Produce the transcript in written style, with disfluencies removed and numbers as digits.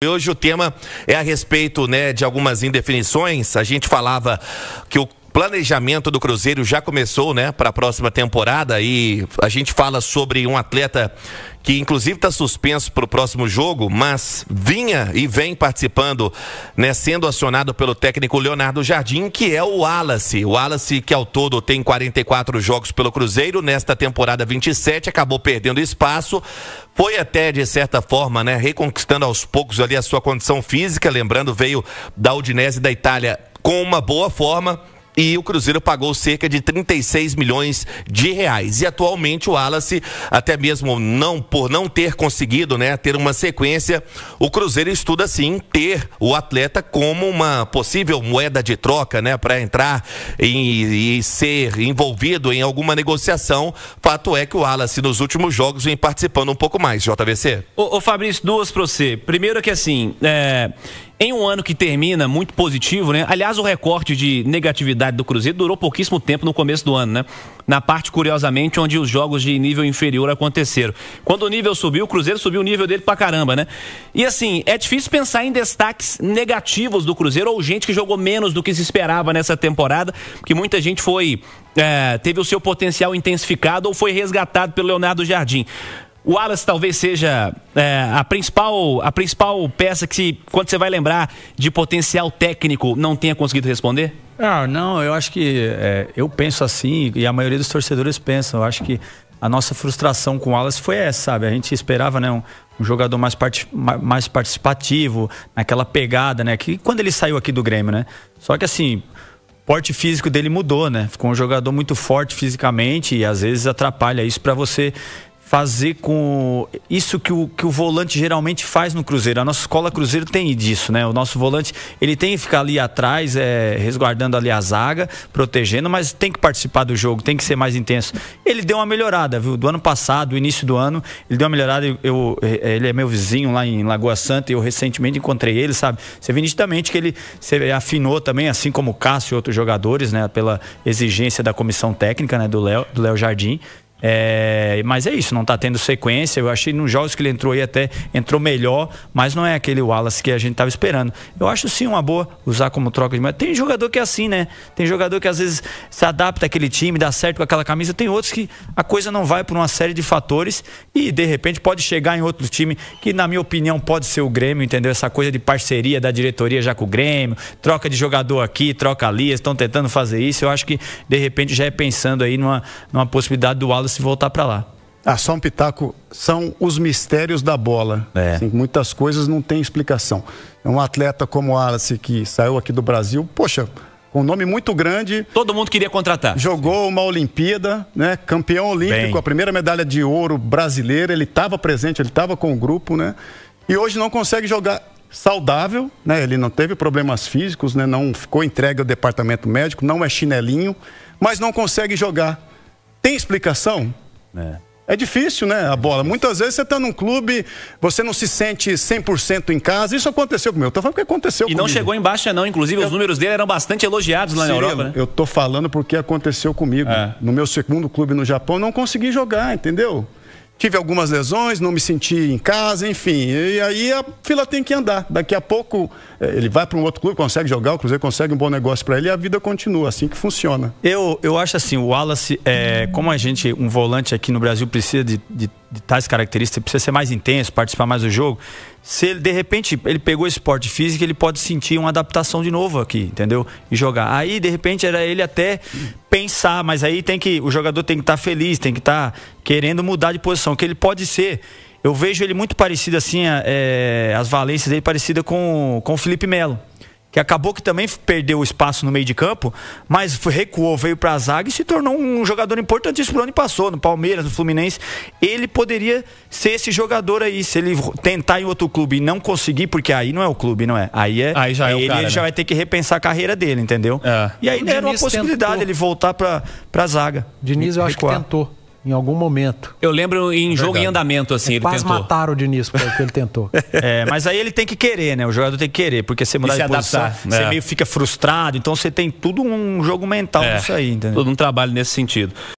Hoje o tema é a respeito, né, de algumas indefinições. A gente falava que o planejamento do Cruzeiro já começou, né, para a próxima temporada, e a gente fala sobre um atleta que inclusive está suspenso para o próximo jogo, mas vinha e vem participando, né, sendo acionado pelo técnico Leonardo Jardim, que é o Wallace. O Wallace, que ao todo tem 44 jogos pelo Cruzeiro, nesta temporada 27, acabou perdendo espaço, foi até, de certa forma, né, reconquistando aos poucos ali a sua condição física. Lembrando, veio da Udinese da Itália com uma boa forma, e o Cruzeiro pagou cerca de 36 milhões de reais. E atualmente o Wallace, até mesmo por não ter conseguido, né, ter uma sequência, o Cruzeiro estuda sim ter o atleta como uma possível moeda de troca, né, para entrar e ser envolvido em alguma negociação. Fato é que o Wallace nos últimos jogos vem participando um pouco mais, JVC. Ô Fabrício, duas para você. Primeiro que assim, em um ano que termina muito positivo, né? Aliás, o recorte de negatividade do Cruzeiro durou pouquíssimo tempo no começo do ano, né? Na parte, curiosamente, onde os jogos de nível inferior aconteceram. Quando o nível subiu, o Cruzeiro subiu o nível dele pra caramba, né? E assim, é difícil pensar em destaques negativos do Cruzeiro ou gente que jogou menos do que se esperava nessa temporada, porque muita gente teve o seu potencial intensificado ou foi resgatado pelo Leonardo Jardim. O Wallace talvez seja a principal peça que, quando você vai lembrar de potencial técnico, não tenha conseguido responder? Não, eu acho que eu penso assim, e a maioria dos torcedores pensam. Eu acho que a nossa frustração com o Wallace foi essa, sabe? A gente esperava, né, um jogador mais participativo, naquela pegada, né? Que quando ele saiu aqui do Grêmio, né? Só que assim, o porte físico dele mudou, né? Ficou um jogador muito forte fisicamente e às vezes atrapalha isso para você fazer com isso que o volante geralmente faz no Cruzeiro. A nossa escola Cruzeiro tem disso, né? O nosso volante, ele tem que ficar ali atrás, resguardando ali a zaga, protegendo, mas tem que participar do jogo, tem que ser mais intenso. Ele deu uma melhorada, viu? Do ano passado, do início do ano, ele deu uma melhorada. Ele é meu vizinho lá em Lagoa Santa e eu recentemente encontrei ele, sabe? Você vê nitidamente que ele afinou também, assim como o Cássio e outros jogadores, né? Pela exigência da comissão técnica, né? Do Léo Jardim. Mas é isso, não tá tendo sequência. Eu achei nos jogos que ele entrou aí até entrou melhor, mas não é aquele Wallace que a gente tava esperando. Eu acho sim uma boa usar como troca de moeda. Tem jogador que é assim, né? Tem jogador que às vezes se adapta àquele time, dá certo com aquela camisa. Tem outros que a coisa não vai por uma série de fatores e de repente pode chegar em outro time que, na minha opinião, pode ser o Grêmio, entendeu? Essa coisa de parceria da diretoria já com o Grêmio, troca de jogador aqui, troca ali, eles estão tentando fazer isso. Eu acho que de repente já é pensando aí numa possibilidade do Wallace voltar para lá. Só um pitaco, são os mistérios da bola. Assim, muitas coisas não tem explicação. Um atleta como o Wallace, que saiu aqui do Brasil, poxa, com um nome muito grande. Todo mundo queria contratar. Jogou uma Olimpíada, né? Campeão olímpico, a primeira medalha de ouro brasileira. Ele estava presente, ele estava com o grupo, né? E hoje não consegue jogar saudável, né? Ele não teve problemas físicos, né? Não ficou entregue ao departamento médico, não é chinelinho, mas não consegue jogar. Tem explicação? É difícil, né, a bola. Muitas vezes você está num clube, você não se sente 100% em casa. Isso aconteceu comigo. Eu tô falando que aconteceu comigo. E não chegou em baixa não, inclusive os números dele eram bastante elogiados lá na Europa, né? Eu tô falando porque aconteceu comigo. No meu segundo clube no Japão, não consegui jogar, entendeu? Tive algumas lesões, não me senti em casa, enfim. E aí a fila tem que andar. Daqui a pouco ele vai para um outro clube, consegue jogar, o Cruzeiro consegue um bom negócio para ele e a vida continua, assim que funciona. Eu acho assim, o Wallace, como um volante aqui no Brasil precisa de tais características, precisa ser mais intenso, participar mais do jogo. Se ele, de repente, ele pegou esse porte físico, ele pode sentir uma adaptação de novo aqui, entendeu? E jogar. Aí, de repente, era ele até pensar, mas aí o jogador tem que estar feliz, tem que estar querendo mudar de posição, que ele pode ser. Eu vejo ele muito parecido assim, as valências dele parecidas com o Felipe Melo, que acabou que também perdeu o espaço no meio de campo, mas recuou, veio para a zaga e se tornou um jogador importantíssimo pro ano que passou, no Palmeiras, no Fluminense. Ele poderia ser esse jogador aí, se ele tentar em outro clube e não conseguir, porque aí não é o clube, não é? Aí já é o cara, ele já vai ter que repensar a carreira dele, entendeu? E aí era uma possibilidade ele voltar para a zaga. Diniz, eu acho que tentou. Em algum momento. Eu lembro em jogo em andamento, assim, ele quase tentou. Mataram o Diniz porque ele tentou. Mas aí ele tem que querer, né? O jogador tem que querer, porque você mudar de posição, você meio fica frustrado, então você tem tudo um jogo mental nisso aí, entendeu? Todo um trabalho nesse sentido.